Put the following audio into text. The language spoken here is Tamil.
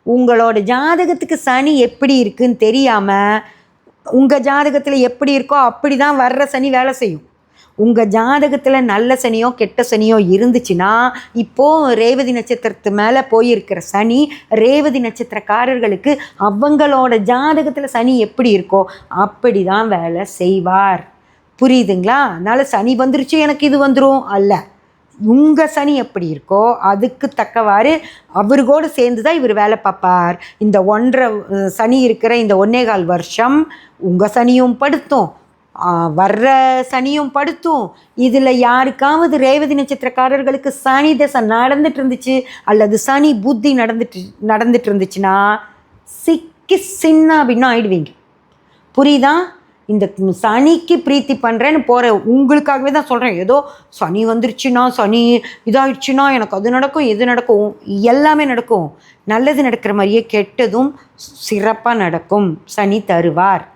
உங்களோட ஜாதகத்துக்கு சனி எப்படி இருக்குன்னு தெரியாமல் உங்கள் ஜாதகத்தில் எப்படி இருக்கோ அப்படி தான் வர்ற சனி வேலை செய்யும். உங்கள் ஜாதகத்தில் நல்ல சனியோ கெட்ட சனியோ இருந்துச்சுன்னா, இப்போது ரேவதி நட்சத்திரத்து மேலே போயிருக்கிற சனி ரேவதி நட்சத்திரக்காரர்களுக்கு அவங்களோட ஜாதகத்தில் சனி எப்படி இருக்கோ அப்படி தான் வேலை செய்வார். புரியுதுங்களா? அதனால் சனி வந்துருச்சு எனக்கு இது வந்துடும் அல்ல. உங்கள் சனி எப்படி இருக்கோ அதுக்கு தக்கவாறு அவருகோடு சேர்ந்து தான் இவர் வேலை பார்ப்பார். இந்த 1.5 சனி இருக்கிற இந்த 1.25 வருஷம் உங்கள் சனியும் படுத்தும், வர்ற சனியும் படுத்தும். இதில் யாருக்காவது ரேவதி நட்சத்திரக்காரர்களுக்கு சனி தசை நடந்துட்டு இருந்துச்சு அல்லது சனி புத்தி நடந்துட்டு இருந்துச்சுன்னா சிக்கி சின்ன அப்படின்னு ஆயிடுவீங்க. புரியுதா? இந்த சனிக்கு பிரீத்தி பண்ணுறேன்னு போகிற உங்களுக்காகவே தான் சொல்கிறேன். ஏதோ சனி வந்துருச்சுன்னா சனி இதாகிடுச்சுன்னா எனக்கு அது நடக்கும் இது நடக்கும் எல்லாமே நடக்கும். நல்லது நடக்கிற மாதிரியே கெட்டதும் சிறப்பாக நடக்கும். சனி தருவார்.